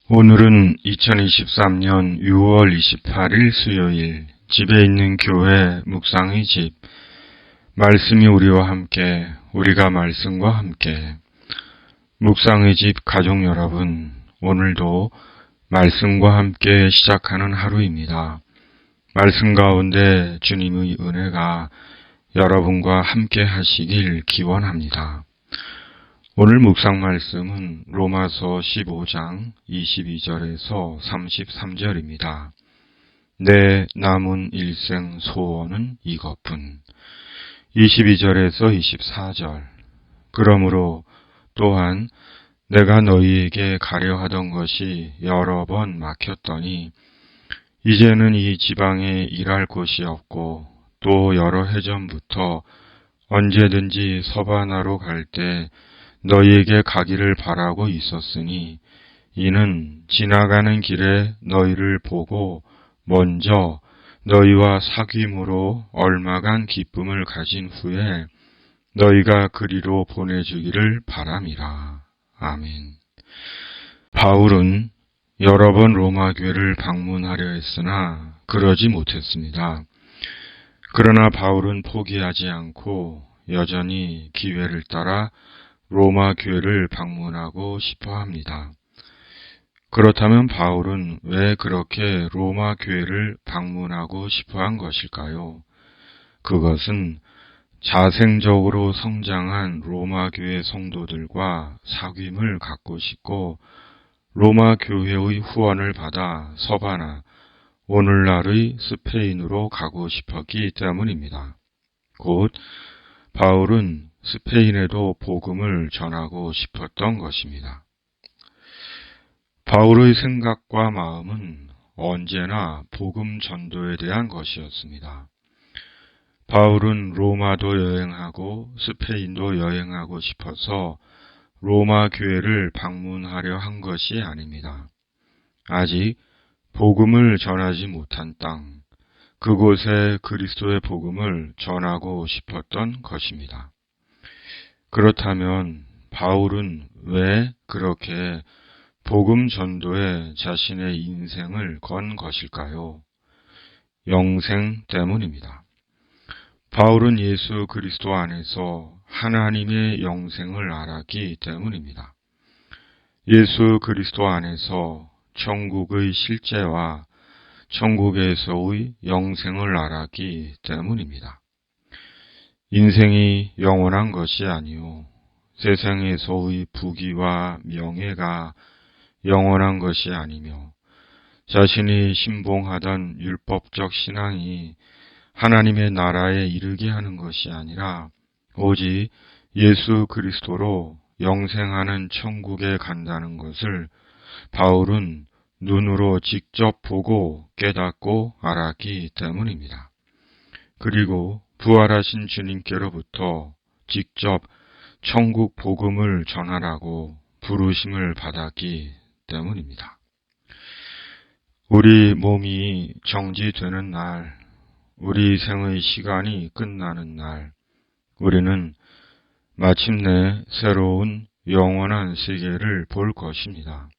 오늘은 2023년 6월 28일 수요일 집에 있는 교회 묵상의 집 말씀이 우리와 함께 우리가 말씀과 함께 묵상의 집 가족 여러분, 오늘도 말씀과 함께 시작하는 하루입니다. 말씀 가운데 주님의 은혜가 여러분과 함께 하시길 기원합니다. 오늘 묵상 말씀은 로마서 15장 22절에서 33절입니다. 내 남은 일생 소원은 이것뿐. 22절에서 24절. 그러므로 또한 내가 너희에게 가려 하던 것이 여러 번 막혔더니 이제는 이 지방에 일할 곳이 없고 또 여러 해 전부터 언제든지 서바나로 갈 때 너희에게 가기를 바라고 있었으니 이는 지나가는 길에 너희를 보고 먼저 너희와 사귐으로 얼마간 기쁨을 가진 후에 너희가 그리로 보내주기를 바람이라. 아멘. 바울은 여러 번 로마 교회를 방문하려 했으나 그러지 못했습니다. 그러나 바울은 포기하지 않고 여전히 기회를 따라 로마 교회를 방문하고 싶어 합니다. 그렇다면 바울은 왜 그렇게 로마 교회를 방문하고 싶어 한 것일까요? 그것은 자생적으로 성장한 로마 교회 성도들과 사귐을 갖고 싶고 로마 교회의 후원을 받아 서바나, 오늘날의 스페인으로 가고 싶었기 때문입니다. 곧 바울은 스페인에도 복음을 전하고 싶었던 것입니다. 바울의 생각과 마음은 언제나 복음 전도에 대한 것이었습니다. 바울은 로마도 여행하고 스페인도 여행하고 싶어서 로마 교회를 방문하려 한 것이 아닙니다. 아직 복음을 전하지 못한 땅, 그곳에 그리스도의 복음을 전하고 싶었던 것입니다. 그렇다면 바울은 왜 그렇게 복음 전도에 자신의 인생을 건 것일까요? 영생 때문입니다. 바울은 예수 그리스도 안에서 하나님의 영생을 알았기 때문입니다. 예수 그리스도 안에서 천국의 실제와 천국에서의 영생을 알았기 때문입니다. 인생이 영원한 것이 아니요 세상에서의 부귀와 명예가 영원한 것이 아니며 자신이 신봉하던 율법적 신앙이 하나님의 나라에 이르게 하는 것이 아니라 오직 예수 그리스도로 영생하는 천국에 간다는 것을 바울은 눈으로 직접 보고 깨닫고 알았기 때문입니다. 그리고 부활하신 주님께로부터 직접 천국 복음을 전하라고 부르심을 받았기 때문입니다. 우리 몸이 정지되는 날, 우리 생의 시간이 끝나는 날, 우리는 마침내 새로운 영원한 세계를 볼 것입니다.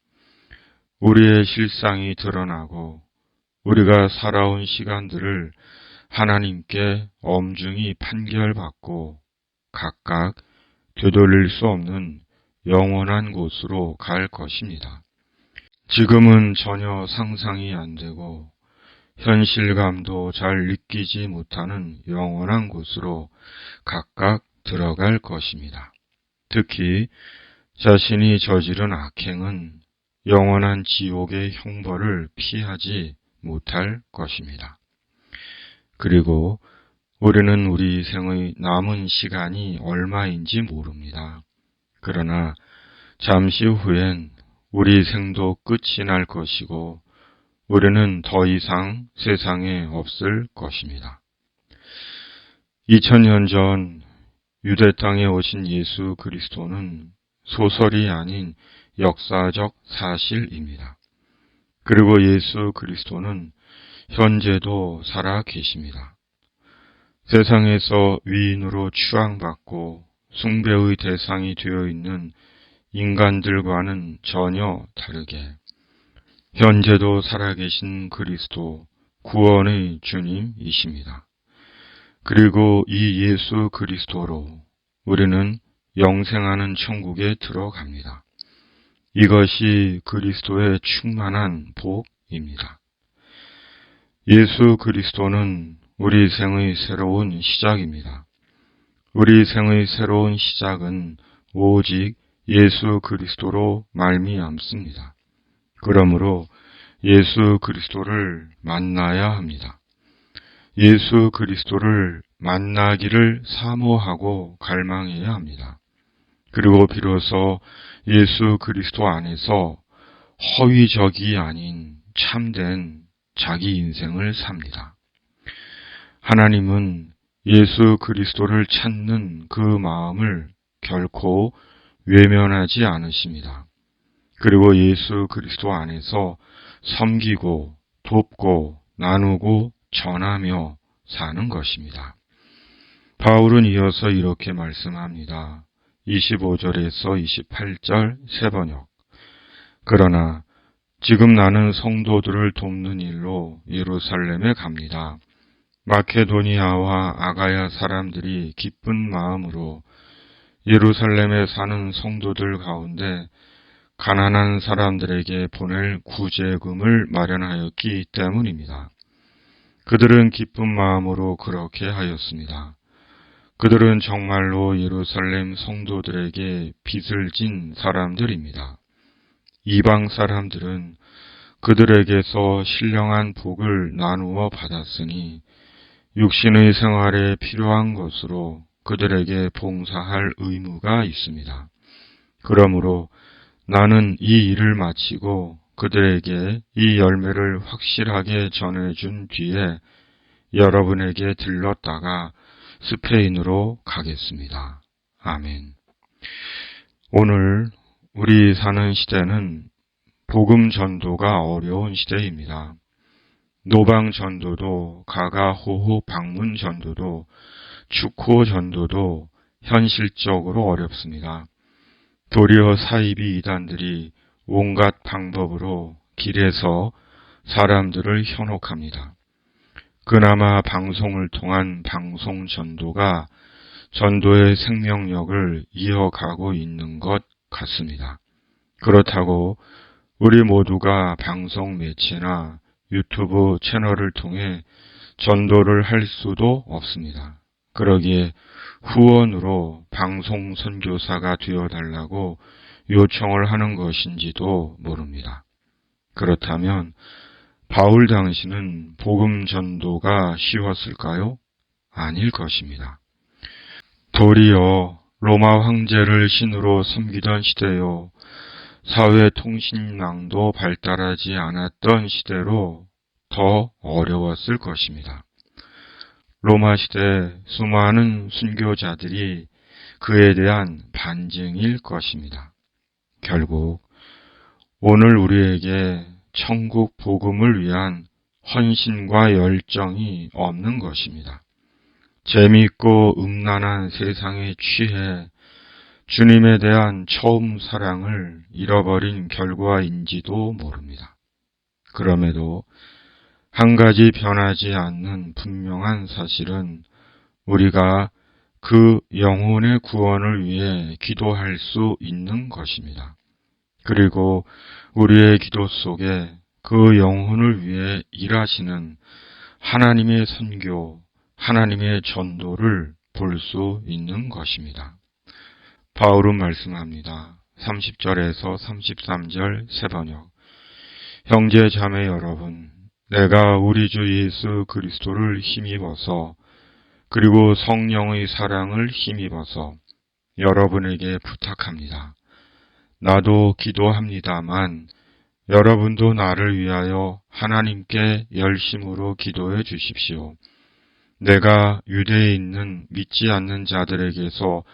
우리의 실상이 드러나고 우리가 살아온 시간들을 하나님께 엄중히 판결받고 각각 되돌릴 수 없는 영원한 곳으로 갈 것입니다. 지금은 전혀 상상이 안 되고 현실감도 잘 느끼지 못하는 영원한 곳으로 각각 들어갈 것입니다. 특히 자신이 저지른 악행은 영원한 지옥의 형벌을 피하지 못할 것입니다. 그리고 우리는 우리 생의 남은 시간이 얼마인지 모릅니다. 그러나 잠시 후엔 우리 생도 끝이 날 것이고 우리는 더 이상 세상에 없을 것입니다. 2000년 전 유대 땅에 오신 예수 그리스도는 소설이 아닌 역사적 사실입니다. 그리고 예수 그리스도는 현재도 살아 계십니다. 세상에서 위인으로 추앙받고 숭배의 대상이 되어 있는 인간들과는 전혀 다르게 현재도 살아계신 그리스도, 구원의 주님이십니다. 그리고 이 예수 그리스도로 우리는 영생하는 천국에 들어갑니다. 이것이 그리스도의 충만한 복입니다. 예수 그리스도는 우리 생의 새로운 시작입니다. 우리 생의 새로운 시작은 오직 예수 그리스도로 말미암습니다. 그러므로 예수 그리스도를 만나야 합니다. 예수 그리스도를 만나기를 사모하고 갈망해야 합니다. 그리고 비로소 예수 그리스도 안에서 허위적이 아닌 참된 자기 인생을 삽니다. 하나님은 예수 그리스도를 찾는 그 마음을 결코 외면하지 않으십니다. 그리고 예수 그리스도 안에서 섬기고 돕고 나누고 전하며 사는 것입니다. 바울은 이어서 이렇게 말씀합니다. 25절에서 28절 세번역. 그러나 지금 나는 성도들을 돕는 일로 예루살렘에 갑니다. 마케도니아와 아가야 사람들이 기쁜 마음으로 예루살렘에 사는 성도들 가운데 가난한 사람들에게 보낼 구제금을 마련하였기 때문입니다. 그들은 기쁜 마음으로 그렇게 하였습니다. 그들은 정말로 예루살렘 성도들에게 빚을 진 사람들입니다. 이방 사람들은 그들에게서 신령한 복을 나누어 받았으니 육신의 생활에 필요한 것으로 그들에게 봉사할 의무가 있습니다. 그러므로 나는 이 일을 마치고 그들에게 이 열매를 확실하게 전해준 뒤에 여러분에게 들렀다가 스페인으로 가겠습니다. 아멘. 오늘 우리 사는 시대는 복음 전도가 어려운 시대입니다. 노방 전도도 가가호호 방문 전도도 축호 전도도 현실적으로 어렵습니다. 도리어 사이비 이단들이 온갖 방법으로 길에서 사람들을 현혹합니다. 그나마 방송을 통한 방송 전도가 전도의 생명력을 이어가고 있는 것 같습니다. 그렇다고 우리 모두가 방송 매체나 유튜브 채널을 통해 전도를 할 수도 없습니다. 그러기에 후원으로 방송 선교사가 되어달라고 요청을 하는 것인지도 모릅니다. 그렇다면 바울 당시는 복음 전도가 쉬웠을까요? 아닐 것입니다. 도리어 로마 황제를 신으로 섬기던 시대요, 사회 통신망도 발달하지 않았던 시대로 더 어려웠을 것입니다. 로마 시대 수많은 순교자들이 그에 대한 반증일 것입니다. 결국 오늘 우리에게 천국 복음을 위한 헌신과 열정이 없는 것입니다. 재미있고 음란한 세상에 취해 주님에 대한 처음 사랑을 잃어버린 결과인지도 모릅니다. 그럼에도 한 가지 변하지 않는 분명한 사실은 우리가 그 영혼의 구원을 위해 기도할 수 있는 것입니다. 그리고 우리의 기도 속에 그 영혼을 위해 일하시는 하나님의 선교, 하나님의 전도를 볼 수 있는 것입니다. 바울은 말씀합니다. 30절에서 33절 세번역. 형제 자매 여러분, 내가 우리 주 예수 그리스도를 힘입어서 그리고 성령의 사랑을 힘입어서 여러분에게 부탁합니다. 나도 기도합니다만 여러분도 나를 위하여 하나님께 열심으로 기도해 주십시오. 내가 유대에 있는 믿지 않는 자들에게서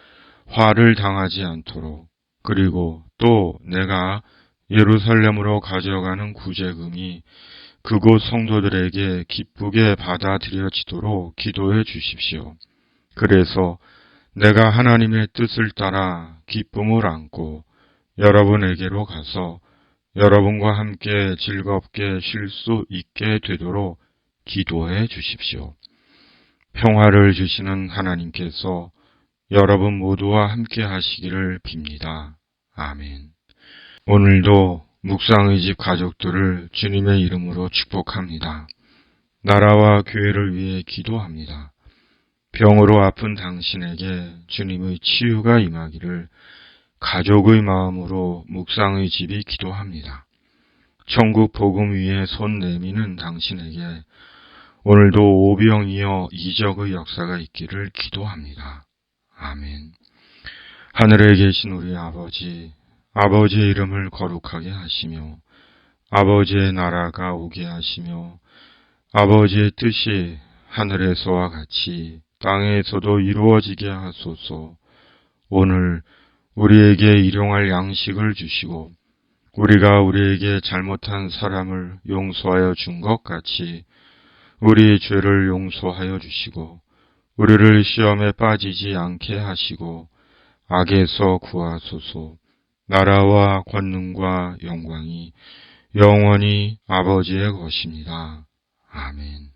화를 당하지 않도록, 그리고 또 내가 예루살렘으로 가져가는 구제금이 그곳 성도들에게 기쁘게 받아들여지도록 기도해 주십시오. 그래서 내가 하나님의 뜻을 따라 기쁨을 안고 여러분에게로 가서 여러분과 함께 즐겁게 쉴 수 있게 되도록 기도해 주십시오. 평화를 주시는 하나님께서 여러분 모두와 함께 하시기를 빕니다. 아멘. 오늘도 묵상의 집 가족들을 주님의 이름으로 축복합니다. 나라와 교회를 위해 기도합니다. 병으로 아픈 당신에게 주님의 치유가 임하기를 가족의 마음으로 묵상의 집이 기도합니다. 천국 복음 위에 손 내미는 당신에게 오늘도 오병이어 이적의 역사가 있기를 기도합니다. 아멘. 하늘에 계신 우리 아버지, 아버지의 이름을 거룩하게 하시며 아버지의 나라가 오게 하시며 아버지의 뜻이 하늘에서와 같이 땅에서도 이루어지게 하소서. 오늘 우리에게 일용할 양식을 주시고 우리가 우리에게 잘못한 사람을 용서하여 준 것 같이 우리의 죄를 용서하여 주시고 우리를 시험에 빠지지 않게 하시고 악에서 구하소서. 나라와 권능과 영광이 영원히 아버지의 것입니다. 아멘.